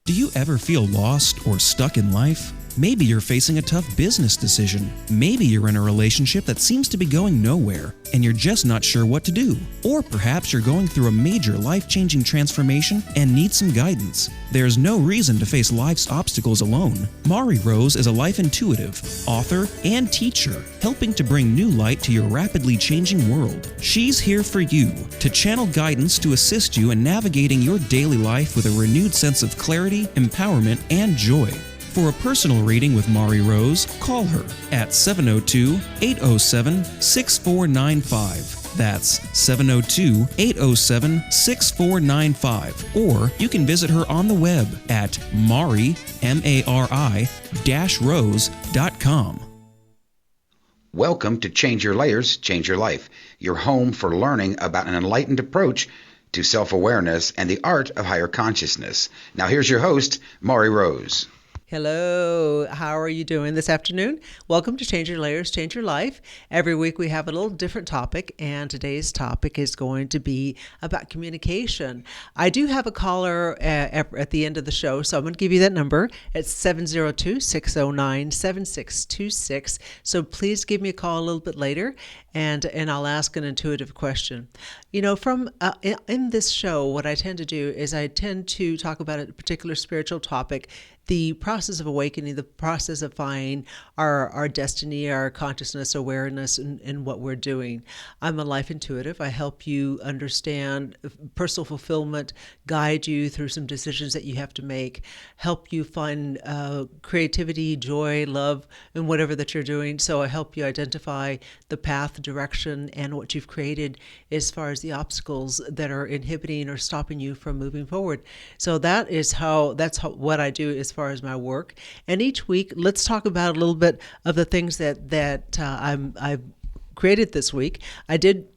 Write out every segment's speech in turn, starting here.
Do you ever feel lost or stuck in life? Maybe you're facing a tough business decision. Maybe you're in a relationship that seems to be going nowhere, and you're just not sure what to do. Or perhaps you're going through a major life-changing transformation and need some guidance. There's no reason to face life's obstacles alone. Mari Rose is a life intuitive, author, and teacher, helping to bring new light to your rapidly changing world. She's here for you to channel guidance to assist you in navigating your daily life with a renewed sense of clarity, empowerment, and joy. For a personal reading with Mari Rose, call her at 702-807-6495. That's 702-807-6495. Or you can visit her on the web at mari-rose.com. Welcome to Change Your Layers, Change Your Life, your home for learning about an enlightened approach to self-awareness and the art of higher consciousness. Now here's your host, Mari Rose. Hello, how are you doing this afternoon? Welcome to Change Your Layers, Change Your Life. Every week we have a little different topic, and today's topic is going to be about communication. I do have a caller at the end of the show, so I'm going to give you that number. It's 702-609-7626. So please give me a call a little bit later, and I'll ask an intuitive question. You know, in this show, what I tend to do is I tend to talk about a particular spiritual topic, the process of awakening, the process of finding our destiny, our consciousness, awareness, and what we're doing. I'm a life intuitive. I help you understand personal fulfillment, guide you through some decisions that you have to make, help you find creativity, joy, love, and whatever that you're doing. So I help you identify the path, direction, and what you've created as far as the obstacles that are inhibiting or stopping you from moving forward. So that's what I do as far as my work. And each week, let's talk about a little bit of the things that I've created this week. I did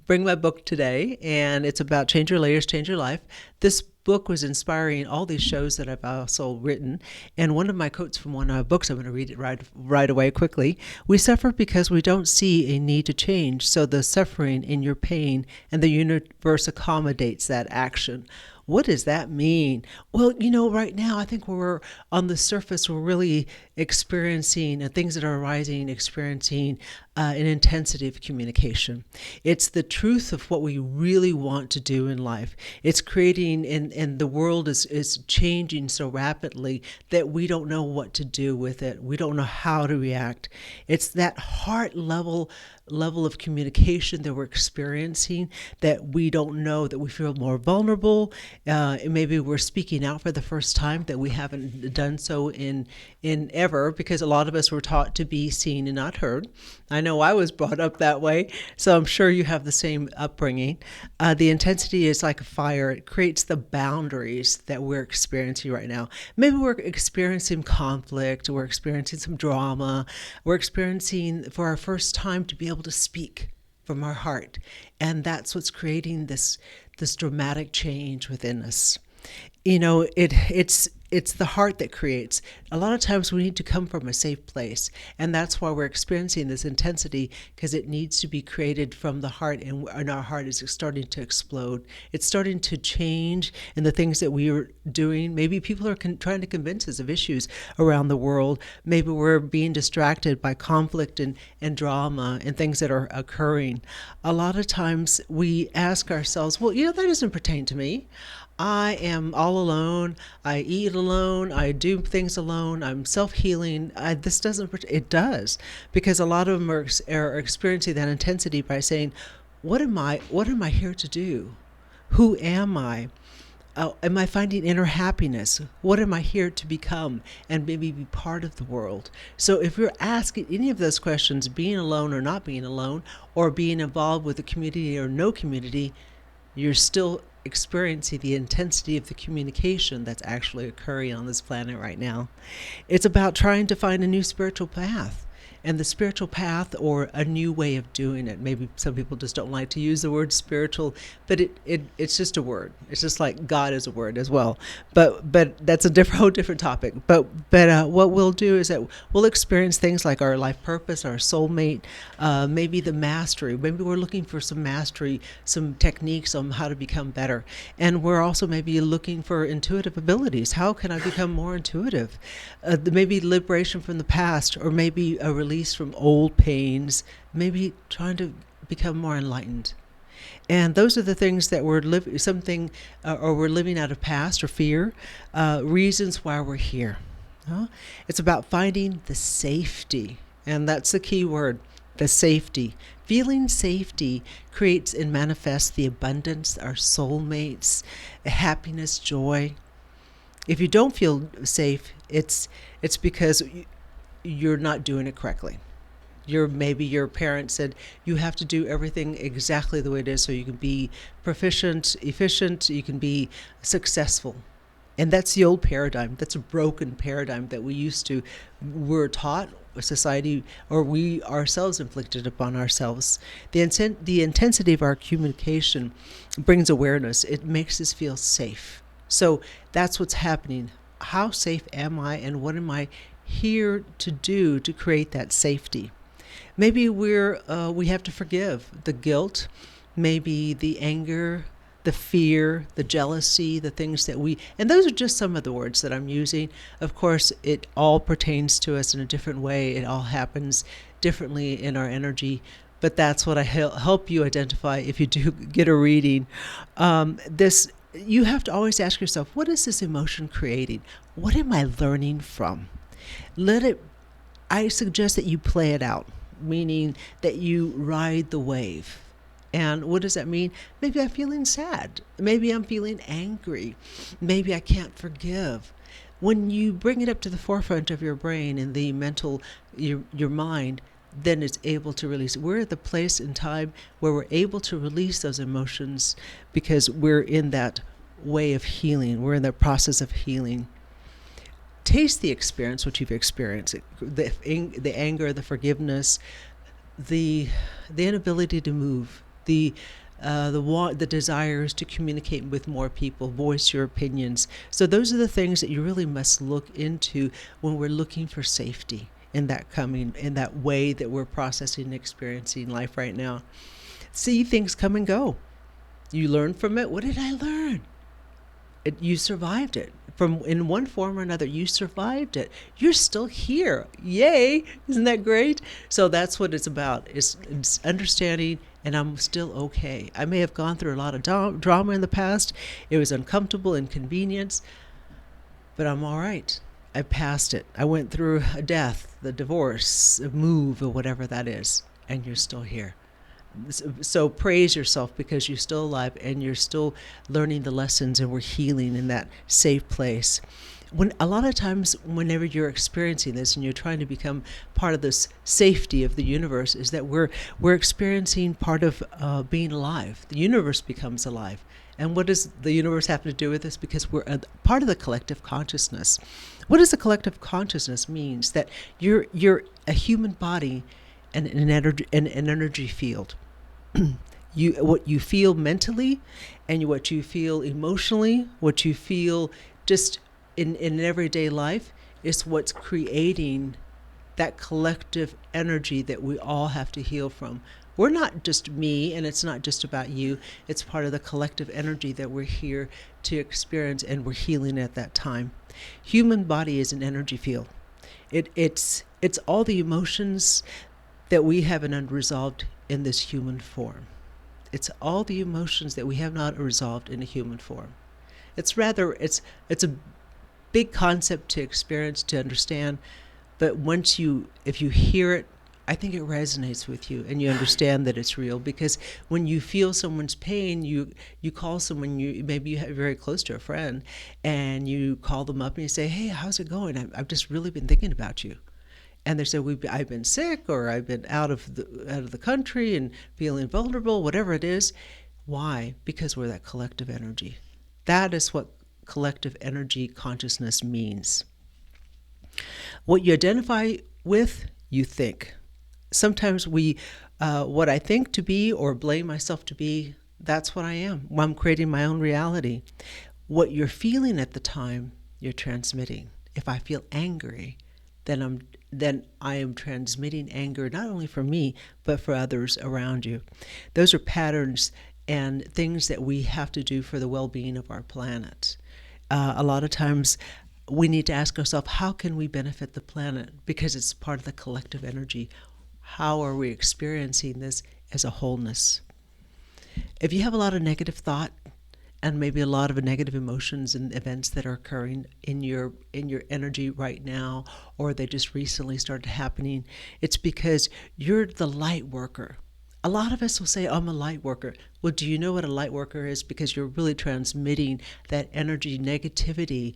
bring my book today, and it's about Change Your Layers, Change Your Life. This book was inspiring all these shows that I've also written. And one of my quotes from one of my books, I'm going to read it right away quickly. We suffer because we don't see a need to change. So the suffering in your pain and the universe accommodates that action. What does that mean? Well, you know, right now, I think we're on the surface, we're really experiencing things that are arising, experiencing an intensity of communication. It's the truth of what we really want to do in life. It's creating, and the world is changing so rapidly that we don't know what to do with it. We don't know how to react. It's that heart level of communication that we're experiencing that we don't know, that we feel more vulnerable. Maybe we're speaking out for the first time that we haven't done so in ever, because a lot of us were taught to be seen and not heard. I know I was brought up that way, so I'm sure you have the same upbringing. The intensity is like a fire. It creates the boundaries that we're experiencing right now. Maybe we're experiencing conflict, we're experiencing some drama, we're experiencing for our first time to be able to speak from our heart. And that's what's creating this dramatic change within us. You know, it's the heart that creates. A lot of times we need to come from a safe place, and that's why we're experiencing this intensity, because it needs to be created from the heart, and our heart is starting to explode. It's starting to change in the things that we are doing. Maybe people are trying to convince us of issues around the world. Maybe we're being distracted by conflict and drama and things that are occurring. A lot of times we ask ourselves, well, you know, that doesn't pertain to me. I am all alone. I eat alone. I do things alone. I'm self-healing. This doesn't. It does, because a lot of them are experiencing that intensity by saying, "What am I? What am I here to do? Who am I? Am I finding inner happiness? What am I here to become and maybe be part of the world?" So if you're asking any of those questions, being alone or not being alone, or being involved with a community or no community, you're still experiencing the intensity of the communication that's actually occurring on this planet right now. It's about trying to find a new spiritual path. And the spiritual path, or a new way of doing it, maybe some people just don't like to use the word spiritual, but it's just a word. It's just like God is a word as well. But that's a whole different topic. But what we'll do is that we'll experience things like our life purpose, our soulmate, maybe the mastery. Maybe we're looking for some mastery, some techniques on how to become better. And we're also maybe looking for intuitive abilities. How can I become more intuitive? Maybe liberation from the past, or maybe a release from old pains, maybe trying to become more enlightened. And those are the things that we're we're living out of past or fear, reasons why we're here. It's about finding the safety, and that's the key word, the safety. Feeling safety creates and manifests the abundance, our soulmates, happiness, joy. If you don't feel safe, it's because you're not doing it correctly. Maybe your parents said you have to do everything exactly the way it is so you can be proficient, efficient, you can be successful. And that's the old paradigm. That's a broken paradigm that we're taught, society, or we ourselves inflicted upon ourselves. The intensity of our communication brings awareness. It makes us feel safe. So that's what's happening. How safe am I, and what am I here to do to create that safety? Maybe we have to forgive the guilt, maybe the anger, the fear, the jealousy, the things and those are just some of the words that I'm using. Of course, it all pertains to us in a different way. It all happens differently in our energy. But that's what I help you identify if you do get a reading. You have to always ask yourself, what is this emotion creating? What am I learning from? I suggest that you play it out, meaning that you ride the wave. And what does that mean? Maybe I'm feeling sad. Maybe I'm feeling angry. Maybe I can't forgive. When you bring it up to the forefront of your brain and the your mind, then it's able to release. We're at the place in time where we're able to release those emotions because we're in that way of healing. We're in the process of healing. Taste the experience, what you've experienced, the anger, the forgiveness, the inability to move, the desires to communicate with more people, voice your opinions. So those are the things that you really must look into when we're looking for safety in that way that we're processing and experiencing life right now. See things come and go. You learn from it. What did I learn? You survived it. In one form or another, you survived it. You're still here. Yay! Isn't that great? So that's what it's about. It's understanding, and I'm still okay. I may have gone through a lot of drama in the past. It was uncomfortable, inconvenience, but I'm all right. I passed it. I went through a death, the divorce, a move, or whatever that is, and you're still here. So praise yourself because you're still alive and you're still learning the lessons, and we're healing in that safe place. A lot of times whenever you're experiencing this and you're trying to become part of this safety of the universe, is that we're experiencing part of being alive. The universe becomes alive. And what does the universe have to do with this? Because we're a part of the collective consciousness. What does the collective consciousness means? That you're a human body and an energy field. What you feel mentally, and what you feel emotionally, what you feel just in everyday life, is what's creating that collective energy that we all have to heal from. We're not just me, and it's not just about you. It's part of the collective energy that we're here to experience, and we're healing at that time. Human body is an energy field. It's all the emotions that we haven't unresolved in this human form. It's all the emotions that we have not resolved in a human form. It's a big concept to experience, to understand, but if you hear it, I think it resonates with you and you understand that it's real. Because when you feel someone's pain, you call someone, maybe you're very close to a friend, and you call them up and you say, "Hey, how's it going? I've just really been thinking about you." And they say, "I've been sick, or I've been out of the country and feeling vulnerable," whatever it is. Why? Because we're that collective energy. That is what collective energy consciousness means. What you identify with, you think. Sometimes what I think to be or blame myself to be, that's what I am. I'm creating my own reality. What you're feeling at the time, you're transmitting. If I feel angry, then I am transmitting anger not only for me, but for others around you. Those are patterns and things that we have to do for the well-being of our planet. A lot of times we need to ask ourselves, how can we benefit the planet? Because it's part of the collective energy. How are we experiencing this as a wholeness? If you have a lot of negative thought and maybe a lot of negative emotions and events that are occurring in your energy right now, or they just recently started happening, it's because you're the light worker. A lot of us will say, I'm a light worker. Well, do you know what a light worker is? Because you're really transmitting that energy, negativity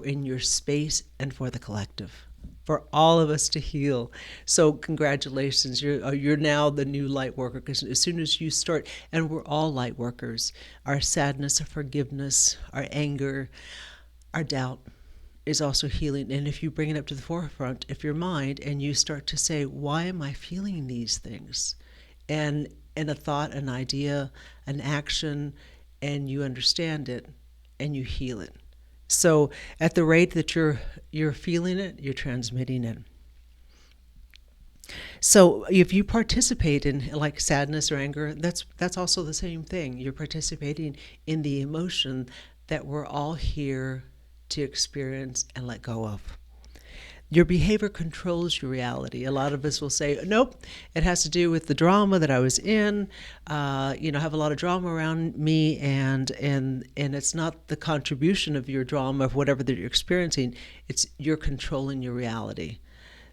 in your space and for the collective, for all of us to heal. So congratulations, you're now the new light worker, because as soon as you start, and we're all light workers, our sadness, our forgiveness, our anger, our doubt is also healing. And if you bring it up to the forefront of your mind and you start to say, why am I feeling these things? And a thought, an idea, an action, and you understand it and you heal it. So at the rate that you're feeling it, you're transmitting it. So if you participate in like sadness or anger, that's also the same thing. You're participating in the emotion that we're all here to experience and let go of. Your behavior controls your reality. A lot of us will say, nope, it has to do with the drama that I was in. I have a lot of drama around me, and it's not the contribution of your drama of whatever that you're experiencing. It's you're controlling your reality.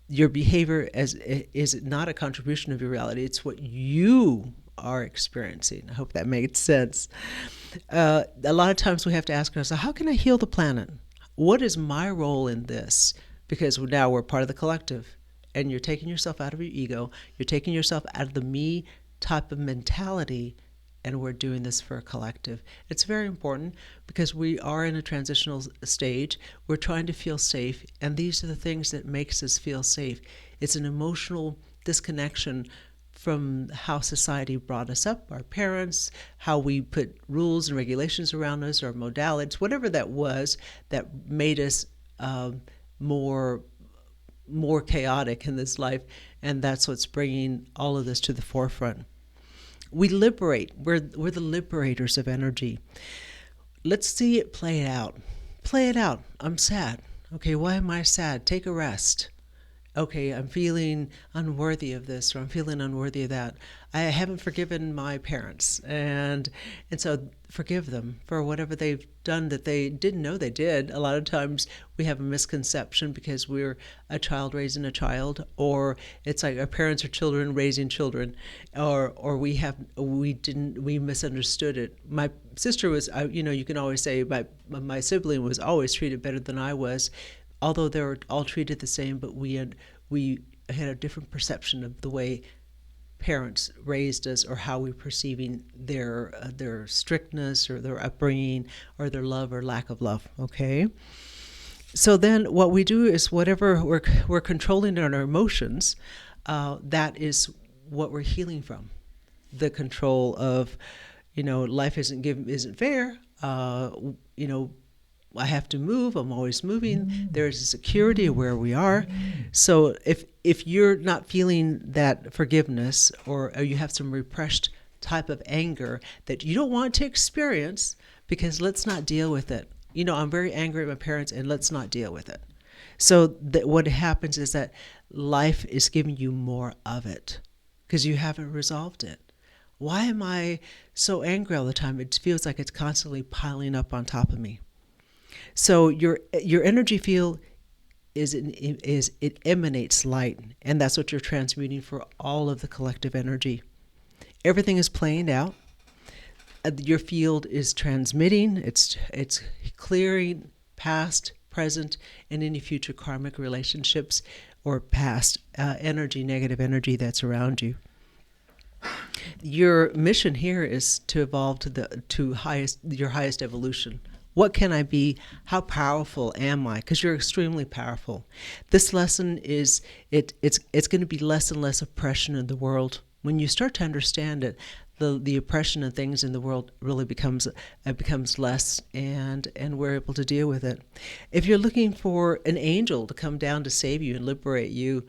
Your behavior is not a contribution of your reality. It's what you are experiencing. I hope that made sense. A lot of times we have to ask ourselves, how can I heal the planet? What is my role in this? Because now we're part of the collective, and you're taking yourself out of your ego. You're taking yourself out of the me type of mentality, and we're doing this for a collective. It's very important because we are in a transitional stage. We're trying to feel safe, and these are the things that makes us feel safe. It's an emotional disconnection from how society brought us up, our parents, how we put rules and regulations around us, our modalities, whatever that was that made us more chaotic in this life, and that's what's bringing all of this to the forefront. We liberate. We're the liberators of energy. Let's see it play out. Play it out. I'm sad. Okay, why am I sad? Take a rest. Okay, I'm feeling unworthy of this, or I'm feeling unworthy of that. I haven't forgiven my parents, and so forgive them for whatever they've done that they didn't know they did. A lot of times we have a misconception because we're a child raising a child, or it's like our parents are children raising children, or we misunderstood it. My sister was, you can always say my sibling was always treated better than I was. Although they were all treated the same, but we had a different perception of the way parents raised us, or how we're perceiving their strictness, or their upbringing, or their love or lack of love. Okay, so then what we do is whatever we're controlling in our emotions, that is what we're healing from. The control of, life isn't fair. I have to move. I'm always moving. There's a security of where we are. So if you're not feeling that forgiveness, or you have some repressed type of anger that you don't want to experience, because let's not deal with it. I'm very angry at my parents, and let's not deal with it. So what happens is that life is giving you more of it because you haven't resolved it. Why am I so angry all the time? It feels like it's constantly piling up on top of me. So your energy field it emanates light, and that's what you're transmuting for all of the collective energy. Everything is playing out. Your field is transmitting. It's clearing past, present, and any future karmic relationships or past negative energy that's around you. Your mission here is to evolve to your highest evolution, What can I be? How powerful am I? Because you're extremely powerful. This lesson is it's going to be less and less oppression in the world. When you start to understand it, the oppression of things in the world really becomes less, and we're able to deal with it. If you're looking for an angel to come down to save you and liberate you,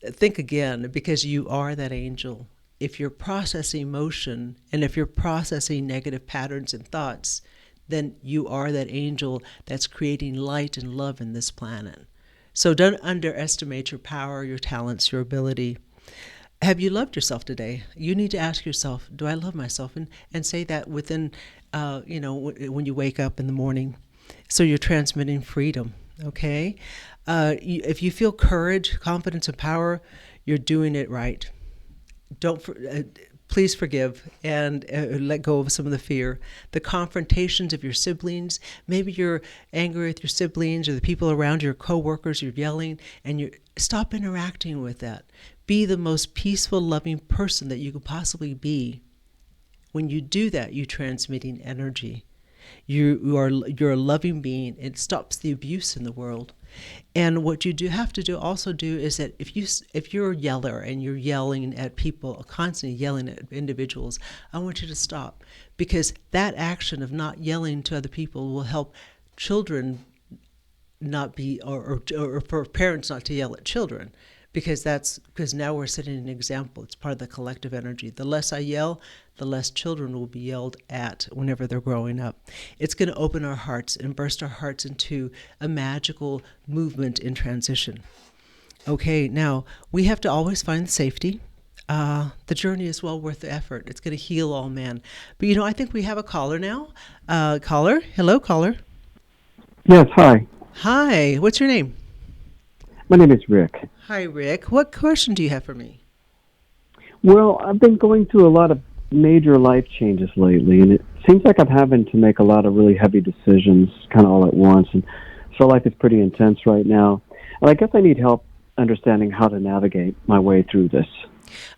think again, because you are that angel. If you're processing emotion and if you're processing negative patterns and thoughts, then you are that angel that's creating light and love in this planet. So don't underestimate your power, your talents, your ability. Have you loved yourself today? You need to ask yourself, do I love myself? And say that within, when you wake up in the morning. So you're transmitting freedom, okay? If you feel courage, confidence, and power, you're doing it right. Please forgive and let go of some of the fear. The confrontations of your siblings, maybe you're angry with your siblings or the people around your coworkers, you're yelling, and stop interacting with that. Be the most peaceful, loving person that you could possibly be. When you do that, you're transmitting energy. You're a loving being. It stops the abuse in the world. And what you have to do is that if you're a yeller and you're yelling at people, constantly yelling at individuals, I want you to stop, because that action of not yelling to other people will help children not be, or for parents not to yell at children. Because now we're setting an example. It's part of the collective energy. The less I yell, the less children will be yelled at whenever they're growing up. It's going to open our hearts and burst our hearts into a magical movement in transition. Okay, now we have to always find safety. The journey is well worth the effort. It's going to heal all man. But I think we have a caller now. Caller? Hello, caller. Yes, hi. Hi, what's your name? My name is Rick. Hi, Rick. What question do you have for me? Well, I've been going through a lot of major life changes lately, and it seems like I'm having to make a lot of really heavy decisions kind of all at once, and so life is pretty intense right now. And I guess I need help understanding how to navigate my way through this.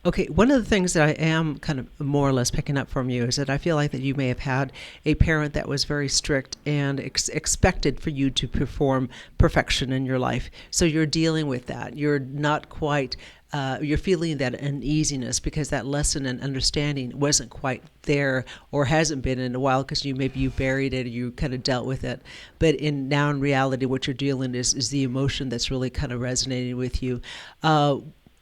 Okay, one of the things that I am kind of more or less picking up from you is that I feel like that you may have had a parent that was very strict and expected for you to perform perfection in your life. So you're dealing with that. You're not quite, you're feeling that uneasiness because that lesson and understanding wasn't quite there or hasn't been in a while because you buried it or you kind of dealt with it. But now in reality, what you're dealing is the emotion that's really kind of resonating with you.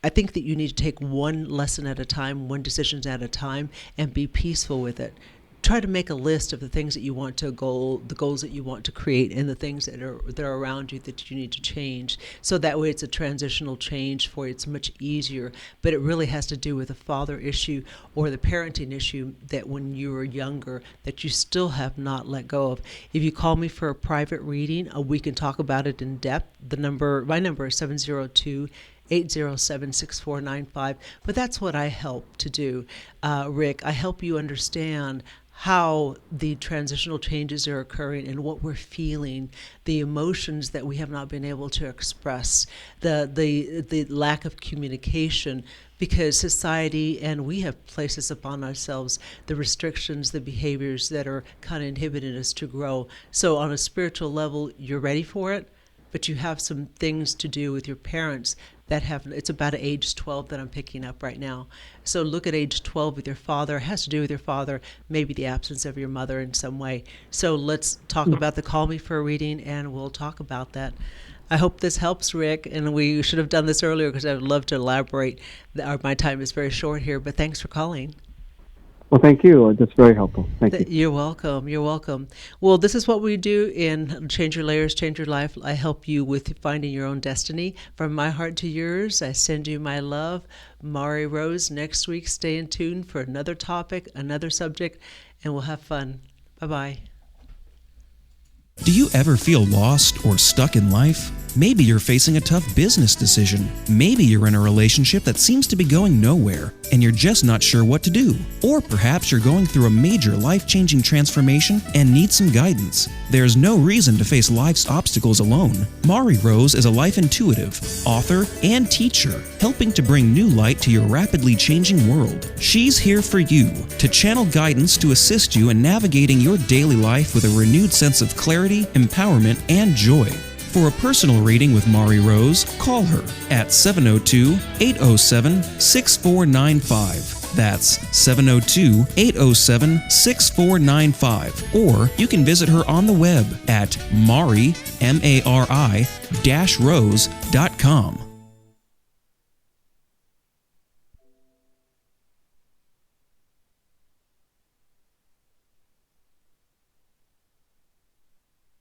I think that you need to take one lesson at a time, one decision at a time, and be peaceful with it. Try to make a list of the things that you want to the goals that you want to create, and the things that are around you that you need to change. So that way, it's a transitional change for you. It's much easier. But it really has to do with the father issue or the parenting issue that when you were younger that you still have not let go of. If you call me for a private reading, we can talk about it in depth. My number is 702-807-6495. But that's what I help to do, Rick. I help you understand how the transitional changes are occurring and what we're feeling, the emotions that we have not been able to express, the lack of communication, because society and we have placed this upon ourselves, the restrictions, the behaviors that are kind of inhibiting us to grow. So on a spiritual level, you're ready for it, but you have some things to do with your parents it's about age 12 that I'm picking up right now. So look at age 12 with your father. It has to do with your father, maybe the absence of your mother in some way. So let's talk about the call me for a reading, and we'll talk about that. I hope this helps, Rick, and we should have done this earlier because I would love to elaborate. My time is very short here, but thanks for calling. Well, thank you. That's very helpful. Thank you. You're welcome. You're welcome. Well, this is what we do in Change Your Layers, Change Your Life. I help you with finding your own destiny. From my heart to yours, I send you my love. Mari Rose, next week, stay in tune for another topic, another subject, and we'll have fun. Bye-bye. Do you ever feel lost or stuck in life? Maybe you're facing a tough business decision. Maybe you're in a relationship that seems to be going nowhere and you're just not sure what to do. Or perhaps you're going through a major life-changing transformation and need some guidance. There's no reason to face life's obstacles alone. Mari Rose is a life intuitive, author, and teacher, helping to bring new light to your rapidly changing world. She's here for you to channel guidance to assist you in navigating your daily life with a renewed sense of clarity, empowerment, and joy. For a personal reading with Mari Rose, call her at 702-807-6495. That's 702-807-6495. Or you can visit her on the web at mari-rose.com.